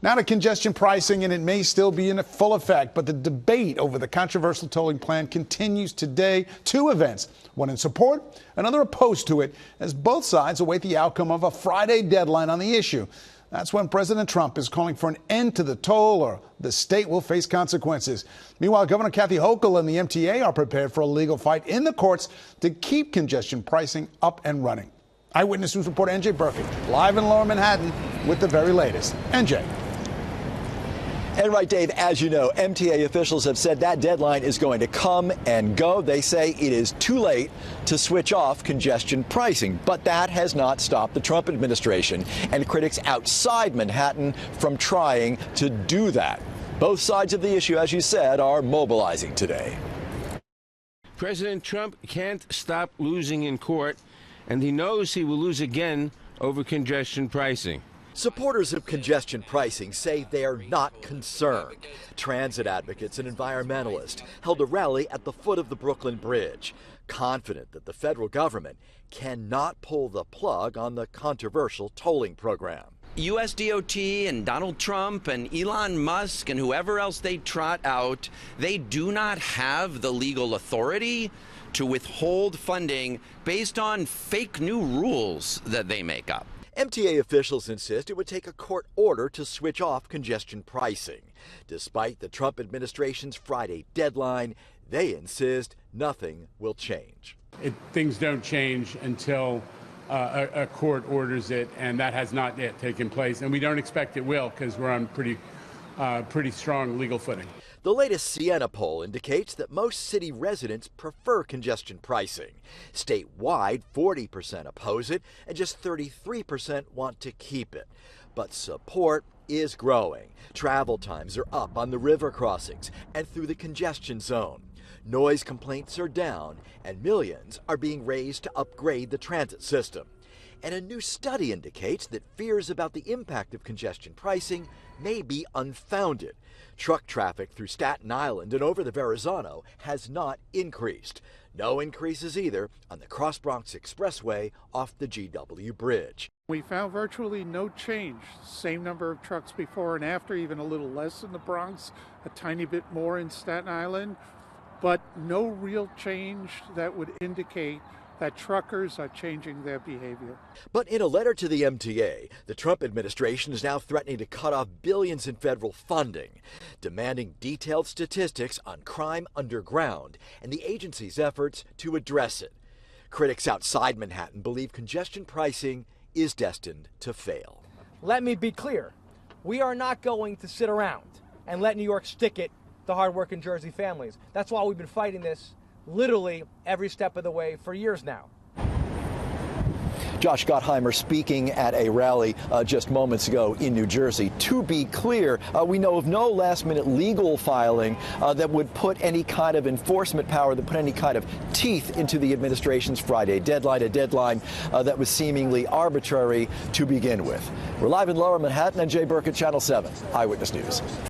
Now to congestion pricing, and it may still be in full effect, but the debate over the controversial tolling plan continues today. Two events, one in support, another opposed to it, as both sides await the outcome of a Friday deadline on the issue. That's when President Trump is calling for an end to the toll, or the state will face consequences. Meanwhile, Governor Kathy Hochul and the MTA are prepared for a legal fight in the courts to keep congestion pricing up and running. Eyewitness News reporter NJ Burkett, live in Lower Manhattan with the very latest. NJ. And right, Dave, as you know, MTA officials have said that deadline is going to come and go. They say it is too late to switch off congestion pricing. But that has not stopped the Trump administration and critics outside Manhattan from trying to do that. Both sides of the issue, as you said, are mobilizing today. President Trump can't stop losing in court, and he knows he will lose again over congestion pricing. Supporters of congestion pricing say they are not concerned. Transit advocates and environmentalists held a rally at the foot of the Brooklyn Bridge, confident that the federal government cannot pull the plug on the controversial tolling program. U.S. DOT and Donald Trump and Elon Musk and whoever else they trot out, they do not have the legal authority to withhold funding based on fake new rules that they make up. MTA officials insist it would take a court order to switch off congestion pricing. Despite the Trump administration's Friday deadline, they insist nothing will change. Things don't change until a court orders it, and that has not yet taken place. And we don't expect it will, because we're on pretty strong legal footing. The latest Siena poll indicates that most city residents prefer congestion pricing. Statewide, 40% oppose it, and just 33% want to keep it. But support is growing. Travel times are up on the river crossings and through the congestion zone. Noise complaints are down, and millions are being raised to upgrade the transit system. And a new study indicates that fears about the impact of congestion pricing may be unfounded. Truck traffic through Staten Island and over the Verrazano has not increased. No increases either on the Cross Bronx Expressway off the GW Bridge. We found virtually no change. Same number of trucks before and after, even a little less in the Bronx, a tiny bit more in Staten Island, but no real change that would indicate that truckers are changing their behavior. But in a letter to the MTA, the Trump administration is now threatening to cut off billions in federal funding, demanding detailed statistics on crime underground and the agency's efforts to address it. Critics outside Manhattan believe congestion pricing is destined to fail. Let me be clear. We are not going to sit around and let New York stick it to hardworking Jersey families. That's why we've been fighting this literally every step of the way for years now. Josh Gottheimer speaking at a rally just moments ago in New Jersey. To be clear, we know of no last-minute legal filing that would put any kind of enforcement power, that put any kind of teeth into the administration's Friday deadline, a deadline that was seemingly arbitrary to begin with. We're live in Lower Manhattan, and Jay Burkett, Channel 7, Eyewitness News.